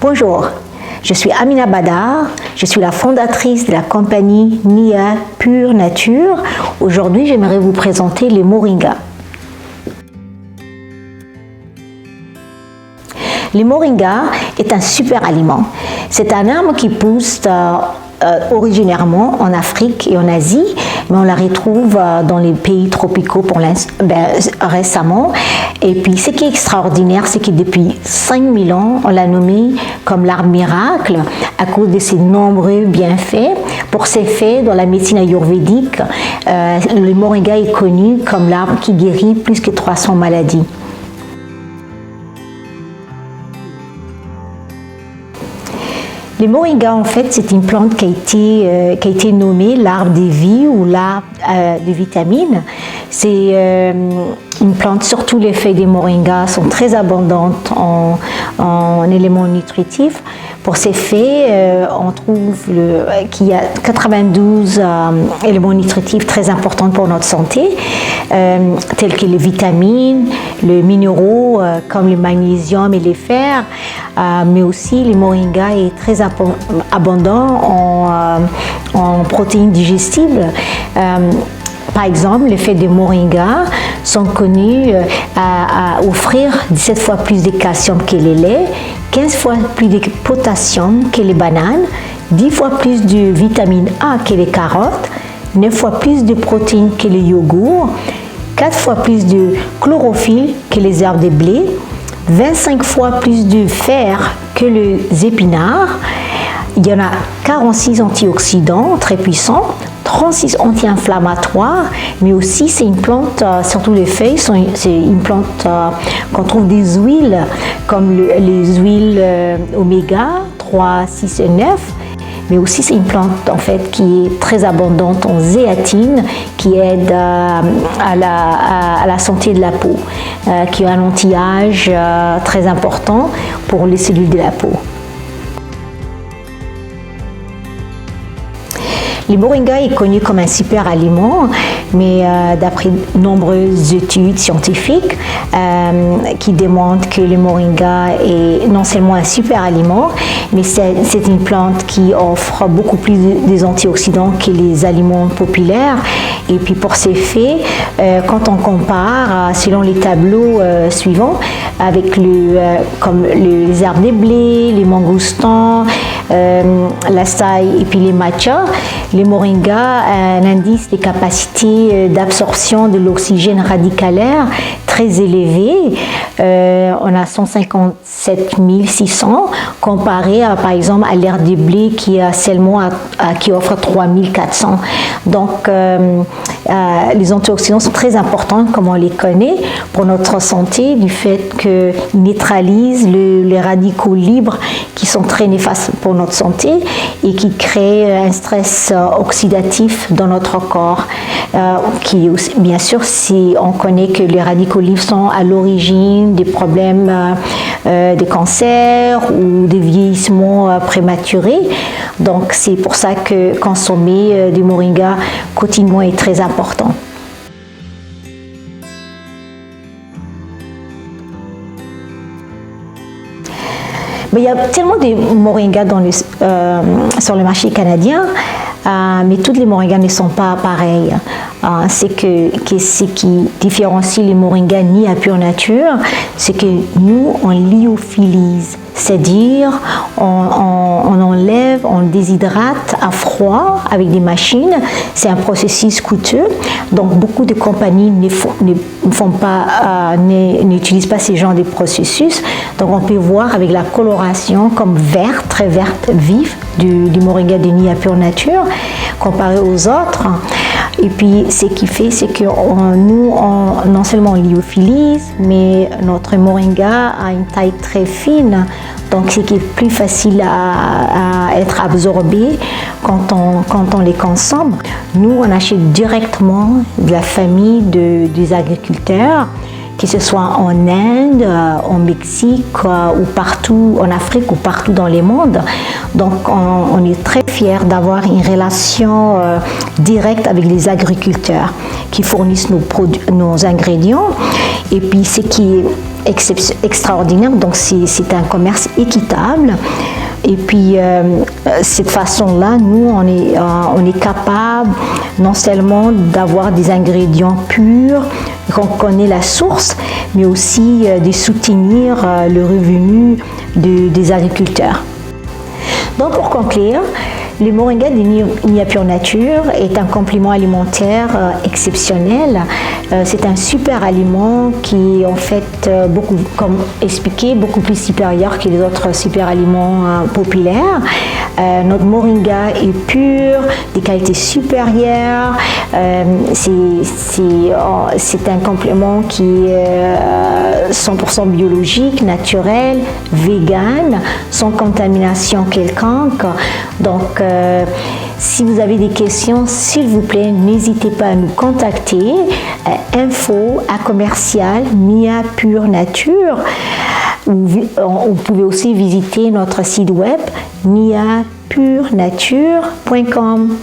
Bonjour, je suis Amina Badar, je suis la fondatrice de la compagnie Nia Pure Nature. Aujourd'hui, j'aimerais vous présenter les moringas. Les moringas est un super aliment. C'est un arbre qui pousse originairement en Afrique et en Asie, mais on la retrouve dans les pays tropicaux récemment. Et puis ce qui est extraordinaire, c'est que depuis 5000 ans, on l'a nommé comme l'arbre miracle à cause de ses nombreux bienfaits. Pour ses faits dans la médecine ayurvédique, le moringa est connu comme l'arbre qui guérit plus que 300 maladies. Les moringas, en fait, c'est une plante qui a été nommée l'arbre des vies ou l'arbre des vitamines. C'est une plante, surtout les feuilles des moringas sont très abondantes en éléments nutritifs. Pour ces feuilles, on trouve qu'il y a 92 éléments nutritifs très importants pour notre santé, tels que les vitamines, les minéraux comme le magnésium et les fers, mais aussi les moringas est très abondant en protéines digestibles. Par exemple, les feuilles de moringa sont connues à offrir 17 fois plus de calcium que les laits, 15 fois plus de potassium que les bananes, 10 fois plus de vitamine A que les carottes, 9 fois plus de protéines que les yogourts, 4 fois plus de chlorophylle que les herbes de blé, 25 fois plus de fer que les épinards. Il y en a 46 antioxydants très puissants, 36 anti-inflammatoires, mais aussi c'est une plante, surtout les feuilles, c'est une plante qu'on trouve des huiles comme les huiles oméga 3, 6 et 9, mais aussi c'est une plante en fait qui est très abondante en zéatine qui aide à la santé de la peau, qui a un anti-âge très important pour les cellules de la peau. Le moringa est connu comme un super aliment, mais d'après de nombreuses études scientifiques qui démontrent que le moringa est non seulement un super aliment, mais c'est une plante qui offre beaucoup plus des antioxydants que les aliments populaires. Et puis pour ces faits, quand on compare selon les tableaux suivants, avec comme les herbes de blé, les mangoustans, l'açaï et puis les matchas, les moringas ont un indice de capacité d'absorption de l'oxygène radicalaire très élevé. On a 157 600 comparé par exemple à l'herbe de blé qui offre 3400. Donc les antioxydants sont très importants comme on les connaît pour notre santé du fait qu'ils neutralisent les radicaux libres qui sont très néfastes pour notre santé et qui créent un stress oxydatif dans notre corps qui bien sûr si on connaît que les radicaux libres sont à l'origine des problèmes de cancer ou de vieillissement prématuré. Donc c'est pour ça que consommer du moringa quotidiennement est très important. Mais il y a tellement de moringas sur le marché canadien, mais toutes les moringas ne sont pas pareilles. Ce qui différencie les moringas Nia Pure Nature, c'est que nous, on lyophilise, c'est-à-dire on enlève, on déshydrate à froid avec des machines. C'est un processus coûteux, donc beaucoup de compagnies n'utilisent pas ce genre de processus. Donc on peut voir avec la coloration comme verte, très verte, vive du moringa de Nia Pure Nature comparé aux autres. Et puis, ce qui fait, c'est que nous, non seulement on lyophilise, mais notre moringa a une taille très fine, donc ce qui est plus facile à être absorbé quand on les consomme. Nous, on achète directement de la famille des agriculteurs que ce soit en Inde, au Mexique ou partout en Afrique ou partout dans le monde. Donc on est très fiers d'avoir une relation directe avec les agriculteurs qui fournissent nos ingrédients. Et puis ce qui est extraordinaire, donc c'est un commerce équitable. Et puis, cette façon-là, nous, on est capable non seulement d'avoir des ingrédients purs, qu'on connaît la source, mais aussi de soutenir le revenu des agriculteurs. Donc, pour conclure, le moringa de Nia Pure Nature est un complément alimentaire exceptionnel. C'est un super aliment qui est en fait, comme expliqué, beaucoup plus supérieur que les autres super aliments populaires. Notre moringa est pur, de qualité supérieure. C'est un complément qui est 100% biologique, naturel, vegan, sans contamination quelconque. Donc, si vous avez des questions, s'il vous plaît, n'hésitez pas à nous contacter. info@Nia Pure Nature. Vous pouvez aussi visiter notre site web niapurenature.com.